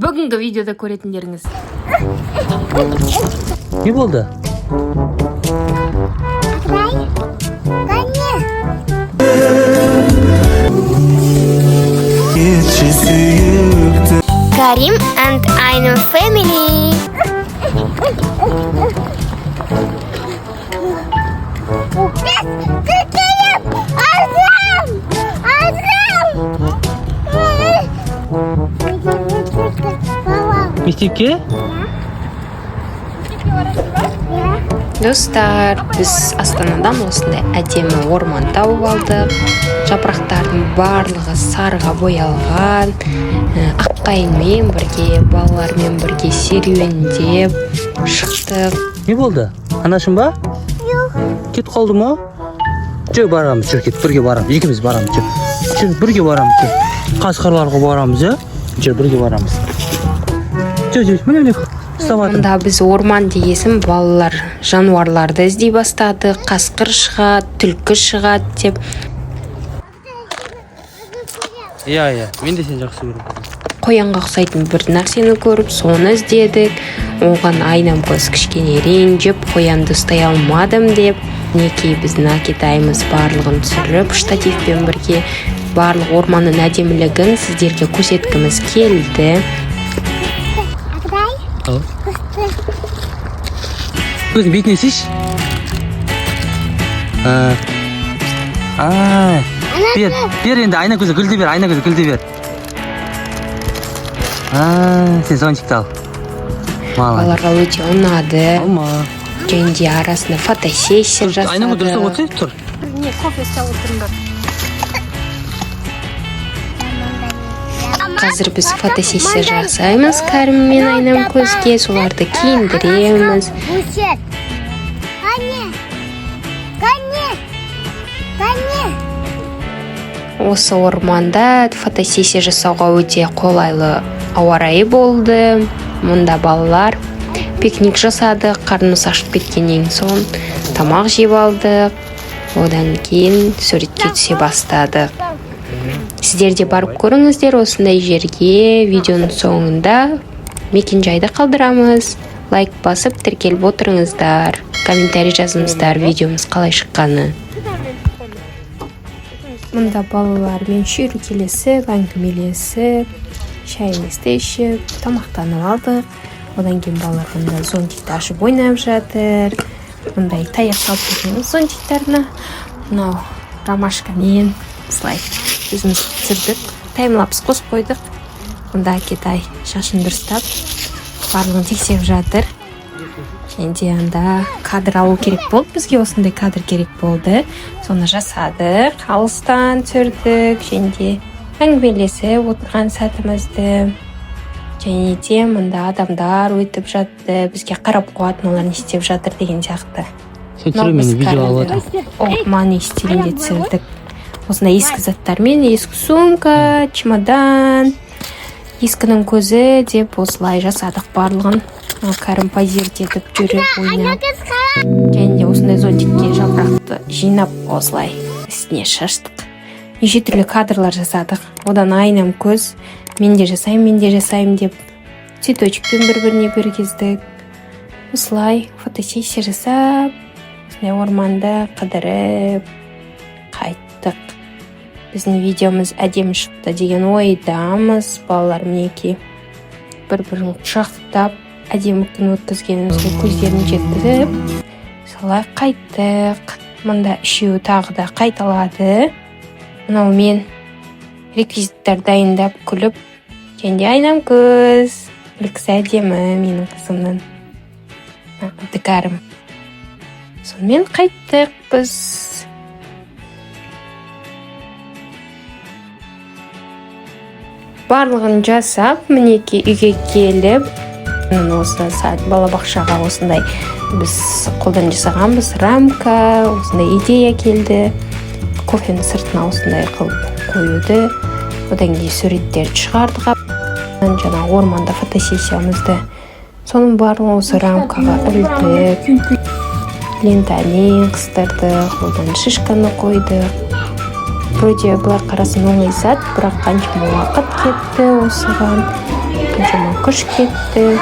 Бүгінгі видеода көретіндеріңіз. Не болды? Karim and Ainur family. Мектепке? Достар, біз Астанадан осындай әдемі орман тауып алдық. Жапырақтардың барлығы сарыға боялған. Аққайынмен бірге, балалармен бірге серуендеп шықтық. Не болды? Анашым ба? Кет қалды ма? Жүр барамыз, жүр кет, бірге барамыз. Екіміз барамыз, жүр. Бірге барамыз, жүр. Қасқырларға барамыз, жүр, бірге барамыз. Жүр, міне. Онда біз орман дегесін балалар жануарларды іздей бастады. Қасқыр шығады, түлкі шығады деп. Иә, мен де сен жақсы көрдім. Қоянға ұқсайтын бір нәрсені көріп, соны іздедік. Оған айнам көз кішкене ренжіп, қоянды ұстай алмадым деп. Мінекей біздің Акетаймыз барлығын түсіріп, штативпен бірге барлық орманның әдемілігін сіздерге көрсеткіміз келді. Көзін бетіне сеш. Бер енді, айна көзі гүлді бер, сен зонтикті ал. Балаларға өте ұнады. Алма. Және де арасында фотосессия жасады. Айна дұрыс отырсай, тұр. Не, кофе істеп отырыңдар. Қазір біз фотосессия жасаймыз Кәрім мен Айнам көзге, соларды киіндіреміз. Осы орманда фотосессия жасауға өте қолайлы ауа райы болды. Мұнда балалар пикник жасады, қарнымыз ашып кеткеннен соң тамақ жеп алдық. Одан кейін суретке түсе бастадық. Сіздер де барып көріңіздер осындай жерге. Видеоның соңында мекенжайды қалдырамыз. Лайк басып тіркеліп отырыңыздар. Комментарий жазыңыздар видеомыз қалай шыққаны. Мұнда балалармен шүйіркелесіп, әңгімелесіп, шайымызды ішіп, тамақтанып алдық. Одан кейін балалар мұнда зонтикті ашып ойнап жатыр. Мұндай таяқ салып берген зонтиктарына. Мынау ромашкамен слай өзіміз түсірдік. Таймлапс қосып қойдық. Мұнда Акетай шашын дұрыстап барлығын тексеріп жатыр. Енді анда кадр алу керек болды. Бізге осындай кадр керек болды. Соны жасадық. Алыстан түсірдік. Және әңгімелесіп отырған сәтімізді. Және де мұнда адамдар өтіп жатты. Бізге қарап қоятын, олар не істеп жатыр деген сияқты. Сен түсіріп мені видео алып отыр. Орман стилінде түсірдік. Осындай ескі заттармен, ескі сумка, чемодан, ескінің көзі деп осылай жасадық барлығын. Кәрім позировать етіп жүріп ойнап. Және де осындай зонтикке жапырақты жинап осылай үстіне шаштық. Неше түрлі кадрлар жасадық. Одан Айнам көз, мен де жасаймын деп цветочкпен бір-біріне бергіздік. Осылай фотосессия жасап, осындай орманда қыдырып қайттық. Біздің видеомыз әдемі шықты деген ойдамыз. Балалар мінекей бір-бірін құшақтап әдемі күн өткізгенімізге көздерін жеткізіп, солай қайттық. Мұнда үшеуі тағы да қайталады. Мынау мен реквизиттар дайындап күліп, және де Айнам көз. Күлкісі әдемі менің қызымның. Кәрім. Сонымен қайттық біз. Барлығын жасап, мінекей үйге келіп, осы сәт балабақшаға осындай біз қолдан жасағанбыз рамка, осындай идея келді. Кофені сыртына осындай қылып қоюды. Одан кейін суреттерді шығардық. Жаңа орманда фотосессиямызды. Соның барлығын осы рамкаға ілдік. Лентамен қыстырдық, одан шишканы қойдық. Вроде былай қарасын оңай зат, бірақ қаншама уақыт кетті осыған. Қаншама Kış ketdi.